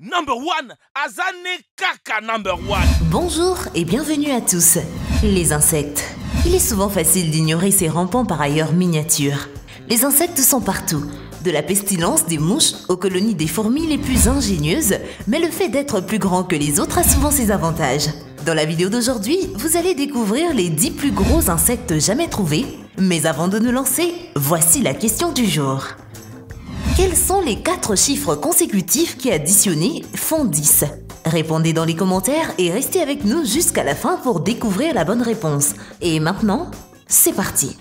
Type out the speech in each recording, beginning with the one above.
Number one, Azane Kaka number one. Bonjour et bienvenue à tous. Les insectes. Il est souvent facile d'ignorer ces rampants par ailleurs miniatures. Les insectes sont partout. De la pestilence des mouches aux colonies des fourmis les plus ingénieuses, mais le fait d'être plus grand que les autres a souvent ses avantages. Dans la vidéo d'aujourd'hui, vous allez découvrir les 10 plus gros insectes jamais trouvés. Mais avant de nous lancer, voici la question du jour. Quels sont les 4 chiffres consécutifs qui additionnés font 10? Répondez dans les commentaires et restez avec nous jusqu'à la fin pour découvrir la bonne réponse. Et maintenant, c'est parti!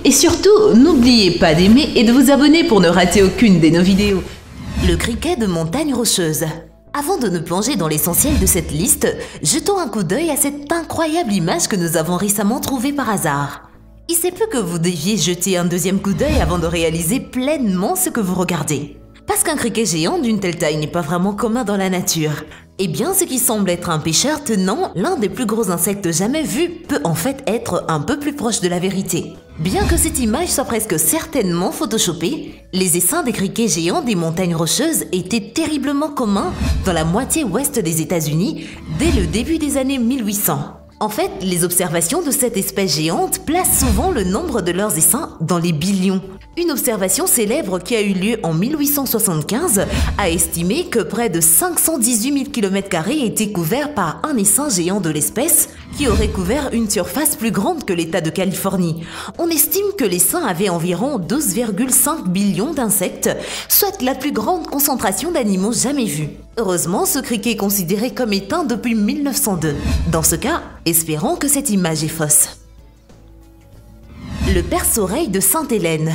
Et surtout, n'oubliez pas d'aimer et de vous abonner pour ne rater aucune de nos vidéos. Le criquet de montagne rocheuse. Avant de nous plonger dans l'essentiel de cette liste, jetons un coup d'œil à cette incroyable image que nous avons récemment trouvée par hasard. Il se peut que vous deviez jeter un deuxième coup d'œil avant de réaliser pleinement ce que vous regardez. Parce qu'un criquet géant d'une telle taille n'est pas vraiment commun dans la nature. Eh bien, ce qui semble être un pêcheur tenant l'un des plus gros insectes jamais vus peut en fait être un peu plus proche de la vérité. Bien que cette image soit presque certainement photoshopée, les essaims des criquets géants des montagnes rocheuses étaient terriblement communs dans la moitié ouest des États-Unis dès le début des années 1800. En fait, les observations de cette espèce géante placent souvent le nombre de leurs essaims dans les billions. Une observation célèbre qui a eu lieu en 1875 a estimé que près de 518 000 km² étaient couverts par un essaim géant de l'espèce qui aurait couvert une surface plus grande que l'État de Californie. On estime que l'essaim avait environ 12,5 billions d'insectes, soit la plus grande concentration d'animaux jamais vus. Heureusement, ce criquet est considéré comme éteint depuis 1902. Dans ce cas, espérons que cette image est fausse. Le perce-oreille de Sainte-Hélène.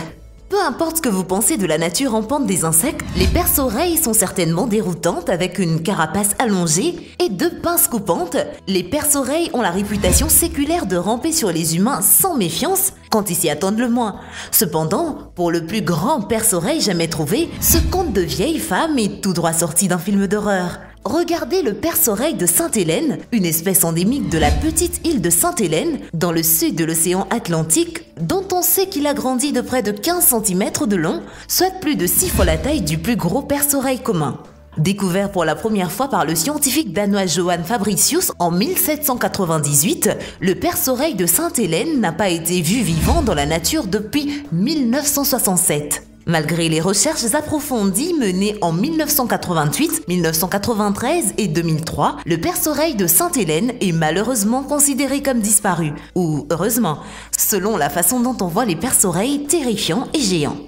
Peu importe ce que vous pensez de la nature rampante des insectes, les perce-oreilles sont certainement déroutantes avec une carapace allongée et 2 pinces coupantes. Les perce-oreilles ont la réputation séculaire de ramper sur les humains sans méfiance quand ils s'y attendent le moins. Cependant, pour le plus grand perce-oreille jamais trouvé, ce conte de vieille femme est tout droit sorti d'un film d'horreur. Regardez le perce-oreille de Sainte-Hélène, une espèce endémique de la petite île de Sainte-Hélène, dans le sud de l'océan Atlantique, dont on sait qu'il a grandi de près de 15 cm de long, soit plus de 6 fois la taille du plus gros perce-oreille commun. Découvert pour la première fois par le scientifique danois Johan Fabricius en 1798, le perce-oreille de Sainte-Hélène n'a pas été vu vivant dans la nature depuis 1967. Malgré les recherches approfondies menées en 1988, 1993 et 2003, le perce-oreille de Sainte-Hélène est malheureusement considéré comme disparu. Ou heureusement, selon la façon dont on voit les perce-oreilles terrifiants et géants.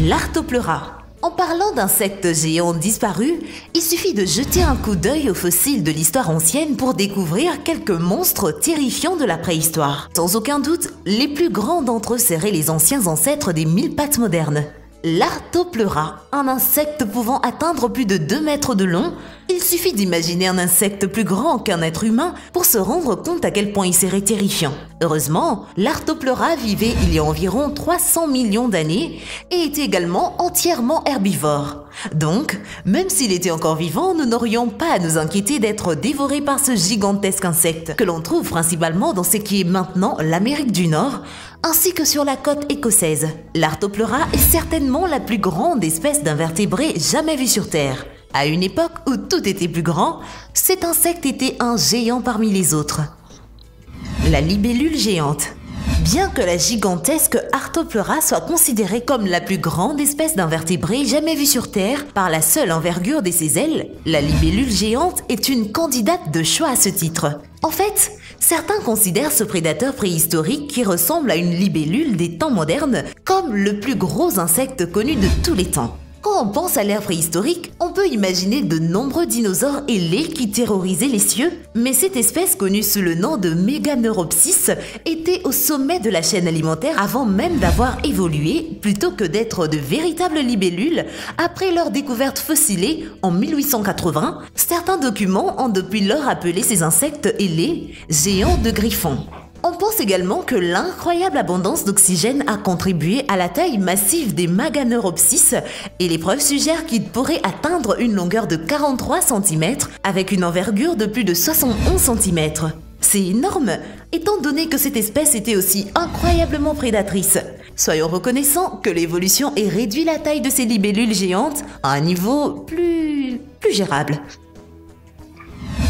L'arthopleura. En parlant d'insectes géants disparus, il suffit de jeter un coup d'œil aux fossiles de l'histoire ancienne pour découvrir quelques monstres terrifiants de la préhistoire. Sans aucun doute, les plus grands d'entre eux seraient les anciens ancêtres des 1000 pattes modernes. L'arthopleura, un insecte pouvant atteindre plus de 2 mètres de long. Il suffit d'imaginer un insecte plus grand qu'un être humain pour se rendre compte à quel point il serait terrifiant. Heureusement, l'arthopleura vivait il y a environ 300 millions d'années et était également entièrement herbivore. Donc, même s'il était encore vivant, nous n'aurions pas à nous inquiéter d'être dévorés par ce gigantesque insecte que l'on trouve principalement dans ce qui est maintenant l'Amérique du Nord, ainsi que sur la côte écossaise. L'arthopleura est certainement la plus grande espèce d'invertébrés jamais vue sur Terre. À une époque où tout était plus grand, cet insecte était un géant parmi les autres. La libellule géante. Bien que la gigantesque Arthopleura soit considérée comme la plus grande espèce d'invertébrés jamais vue sur Terre par la seule envergure de ses ailes, la libellule géante est une candidate de choix à ce titre. En fait, certains considèrent ce prédateur préhistorique qui ressemble à une libellule des temps modernes comme le plus gros insecte connu de tous les temps. Quand on pense à l'ère préhistorique, on peut imaginer de nombreux dinosaures ailés qui terrorisaient les cieux, mais cette espèce connue sous le nom de Meganeuropsis était au sommet de la chaîne alimentaire avant même d'avoir évolué, plutôt que d'être de véritables libellules. Après leur découverte fossilée en 1880, certains documents ont depuis lors appelé ces insectes ailés géants de griffon. On pense également que l'incroyable abondance d'oxygène a contribué à la taille massive des Meganeuropsis et les preuves suggèrent qu'ils pourraient atteindre une longueur de 43 cm avec une envergure de plus de 71 cm. C'est énorme, étant donné que cette espèce était aussi incroyablement prédatrice. Soyons reconnaissants que l'évolution ait réduit la taille de ces libellules géantes à un niveau plus gérable.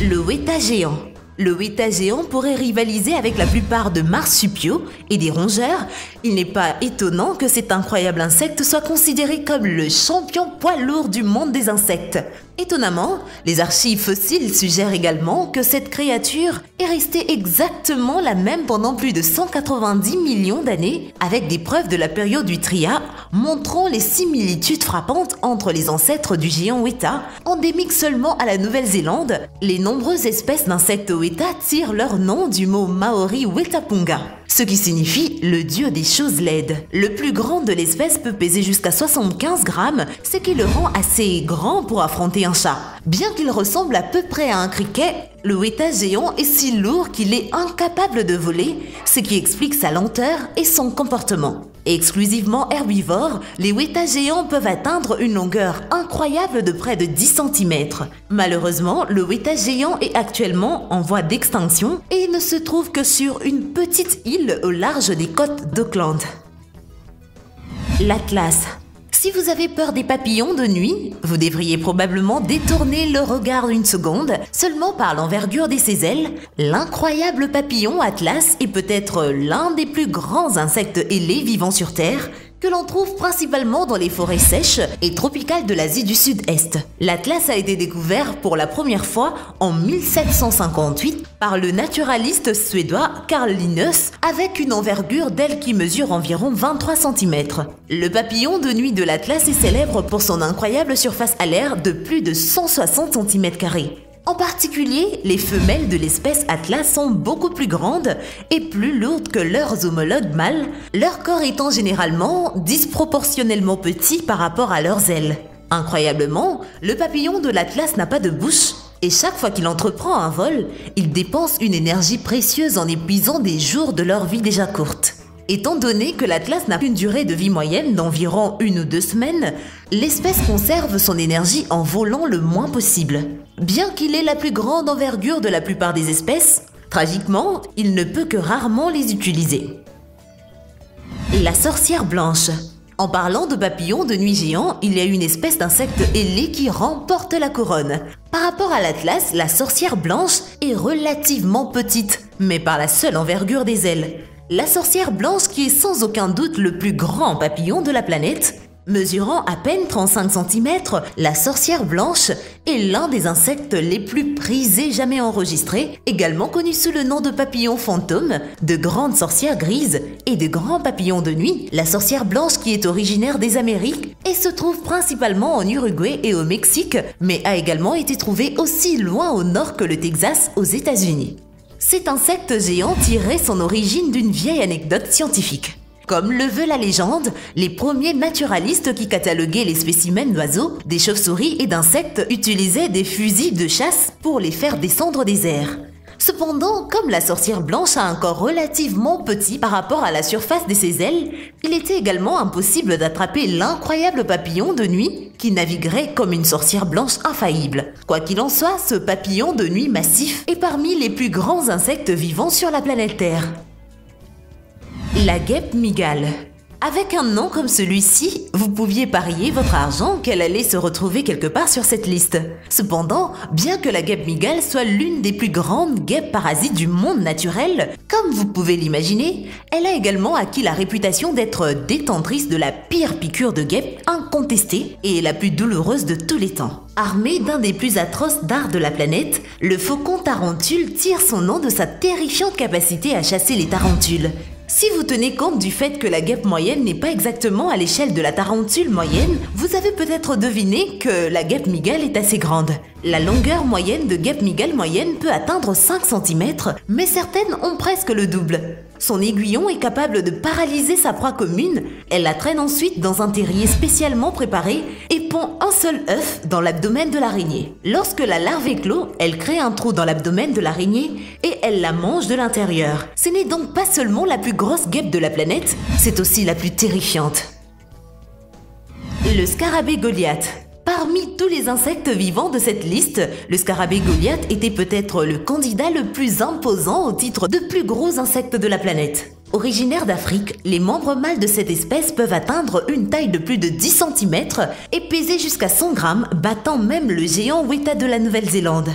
Le weta géant. Le weta géant pourrait rivaliser avec la plupart de marsupiaux et des rongeurs. Il n'est pas étonnant que cet incroyable insecte soit considéré comme le champion poids lourd du monde des insectes. Étonnamment, les archives fossiles suggèrent également que cette créature est restée exactement la même pendant plus de 190 millions d'années, avec des preuves de la période du Trias montrant les similitudes frappantes entre les ancêtres du géant weta, endémique seulement à la Nouvelle-Zélande. Les nombreuses espèces d'insectes weta tirent leur nom du mot maori wetapunga, ce qui signifie le dieu des choses laides. Le plus grand de l'espèce peut peser jusqu'à 75 grammes, ce qui le rend assez grand pour affronter un chat. Bien qu'il ressemble à peu près à un criquet, le weta géant est si lourd qu'il est incapable de voler, ce qui explique sa lenteur et son comportement. Exclusivement herbivores, les weta géants peuvent atteindre une longueur incroyable de près de 10 cm. Malheureusement, le weta géant est actuellement en voie d'extinction et il ne se trouve que sur une petite île au large des côtes d'Auckland. L'Atlas. Si vous avez peur des papillons de nuit, vous devriez probablement détourner le regard une seconde, seulement par l'envergure de ses ailes. L'incroyable papillon Atlas est peut-être l'un des plus grands insectes ailés vivant sur Terre, que l'on trouve principalement dans les forêts sèches et tropicales de l'Asie du Sud-Est. L'Atlas a été découvert pour la première fois en 1758 par le naturaliste suédois Carl Linnaeus avec une envergure d'aile qui mesure environ 23 cm. Le papillon de nuit de l'Atlas est célèbre pour son incroyable surface alaire de plus de 160 cm². En particulier, les femelles de l'espèce Atlas sont beaucoup plus grandes et plus lourdes que leurs homologues mâles, leur corps étant généralement disproportionnellement petit par rapport à leurs ailes. Incroyablement, le papillon de l'Atlas n'a pas de bouche et chaque fois qu'il entreprend un vol, il dépense une énergie précieuse en épuisant des jours de leur vie déjà courte. Étant donné que l'Atlas n'a qu'une durée de vie moyenne d'environ 1 ou 2 semaines, l'espèce conserve son énergie en volant le moins possible. Bien qu'il ait la plus grande envergure de la plupart des espèces, tragiquement, il ne peut que rarement les utiliser. La sorcière blanche. En parlant de papillons de nuit géants, il y a une espèce d'insecte ailé qui remporte la couronne. Par rapport à l'Atlas, la sorcière blanche est relativement petite, mais par la seule envergure des ailes. La sorcière blanche, qui est sans aucun doute le plus grand papillon de la planète, mesurant à peine 35 cm, la sorcière blanche est l'un des insectes les plus prisés jamais enregistrés, également connu sous le nom de papillon fantôme, de grande sorcière grise et de grand papillon de nuit. La sorcière blanche, qui est originaire des Amériques et se trouve principalement en Uruguay et au Mexique, mais a également été trouvée aussi loin au nord que le Texas aux États-Unis. Cet insecte géant tirait son origine d'une vieille anecdote scientifique. Comme le veut la légende, les premiers naturalistes qui cataloguaient les spécimens d'oiseaux, des chauves-souris et d'insectes utilisaient des fusils de chasse pour les faire descendre des airs. Cependant, comme la sorcière blanche a un corps relativement petit par rapport à la surface de ses ailes, il était également impossible d'attraper l'incroyable papillon de nuit qui naviguerait comme une sorcière blanche infaillible. Quoi qu'il en soit, ce papillon de nuit massif est parmi les plus grands insectes vivants sur la planète Terre. La guêpe mygale. Avec un nom comme celui-ci, vous pouviez parier votre argent qu'elle allait se retrouver quelque part sur cette liste. Cependant, bien que la guêpe mygale soit l'une des plus grandes guêpes parasites du monde naturel, comme vous pouvez l'imaginer, elle a également acquis la réputation d'être détentrice de la pire piqûre de guêpe incontestée et la plus douloureuse de tous les temps. Armé d'un des plus atroces dards de la planète, le faucon tarentule tire son nom de sa terrifiante capacité à chasser les tarentules. Si vous tenez compte du fait que la guêpe moyenne n'est pas exactement à l'échelle de la tarentule moyenne, vous avez peut-être deviné que la guêpe mygale est assez grande. La longueur moyenne de guêpe mygale moyenne peut atteindre 5 cm, mais certaines ont presque le double. Son aiguillon est capable de paralyser sa proie commune, elle la traîne ensuite dans un terrier spécialement préparé et pond un seul œuf dans l'abdomen de l'araignée. Lorsque la larve éclot, elle crée un trou dans l'abdomen de l'araignée et elle la mange de l'intérieur. Ce n'est donc pas seulement la plus grosse guêpe de la planète, c'est aussi la plus terrifiante. Le scarabée Goliath. Par Parmi tous les insectes vivants de cette liste, le scarabée Goliath était peut-être le candidat le plus imposant au titre de plus gros insecte de la planète. Originaire d'Afrique, les membres mâles de cette espèce peuvent atteindre une taille de plus de 10 cm et peser jusqu'à 100 grammes, battant même le géant Weta de la Nouvelle-Zélande.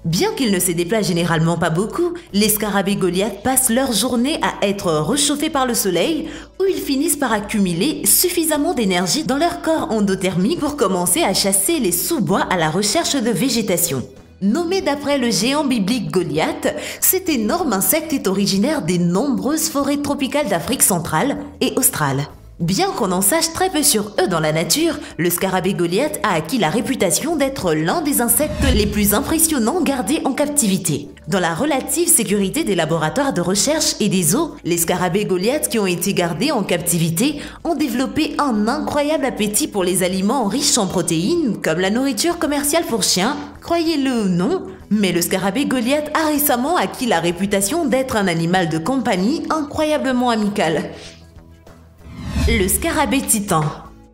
Bien qu'ils ne se déplacent généralement pas beaucoup, les scarabées Goliath passent leur journée à être réchauffés par le soleil, où ils finissent par accumuler suffisamment d'énergie dans leur corps endothermique pour commencer à chasser les sous-bois à la recherche de végétation. Nommé d'après le géant biblique Goliath, cet énorme insecte est originaire des nombreuses forêts tropicales d'Afrique centrale et australe. Bien qu'on en sache très peu sur eux dans la nature, le scarabée Goliath a acquis la réputation d'être l'un des insectes les plus impressionnants gardés en captivité. Dans la relative sécurité des laboratoires de recherche et des zoos, les scarabées Goliath qui ont été gardés en captivité ont développé un incroyable appétit pour les aliments riches en protéines, comme la nourriture commerciale pour chiens, croyez-le ou non, mais le scarabée Goliath a récemment acquis la réputation d'être un animal de compagnie incroyablement amical. Le scarabée titan.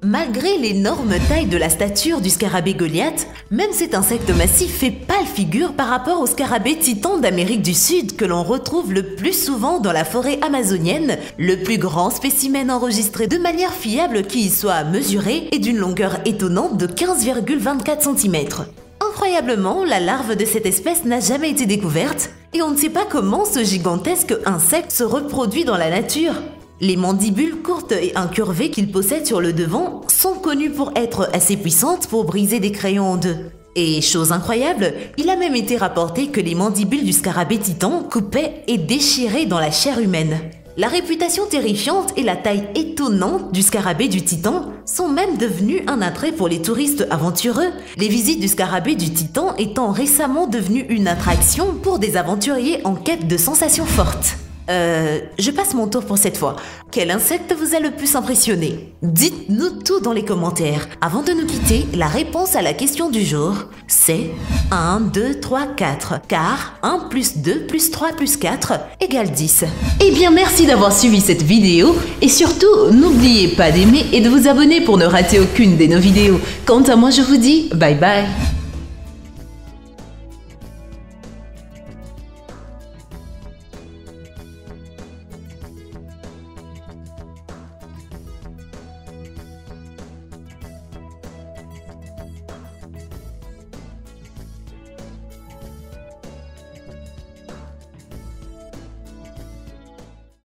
Malgré l'énorme taille de la stature du scarabée Goliath, même cet insecte massif fait pâle figure par rapport au scarabée titan d'Amérique du Sud que l'on retrouve le plus souvent dans la forêt amazonienne, le plus grand spécimen enregistré de manière fiable qui y soit mesuré est d'une longueur étonnante de 15,24 cm. Incroyablement, la larve de cette espèce n'a jamais été découverte et on ne sait pas comment ce gigantesque insecte se reproduit dans la nature. Les mandibules courtes et incurvées qu'il possède sur le devant sont connues pour être assez puissantes pour briser des crayons en deux. Et chose incroyable, il a même été rapporté que les mandibules du scarabée titan coupaient et déchiraient dans la chair humaine. La réputation terrifiante et la taille étonnante du scarabée du titan sont même devenus un attrait pour les touristes aventureux, les visites du scarabée du titan étant récemment devenues une attraction pour des aventuriers en quête de sensations fortes. Je passe mon tour pour cette fois. Quel insecte vous a le plus impressionné? Dites-nous tout dans les commentaires. Avant de nous quitter, la réponse à la question du jour, c'est 1, 2, 3, 4. Car 1 plus 2 plus 3 plus 4 égale 10. Eh bien, merci d'avoir suivi cette vidéo et surtout, n'oubliez pas d'aimer et de vous abonner pour ne rater aucune de nos vidéos. Quant à moi, je vous dis bye bye.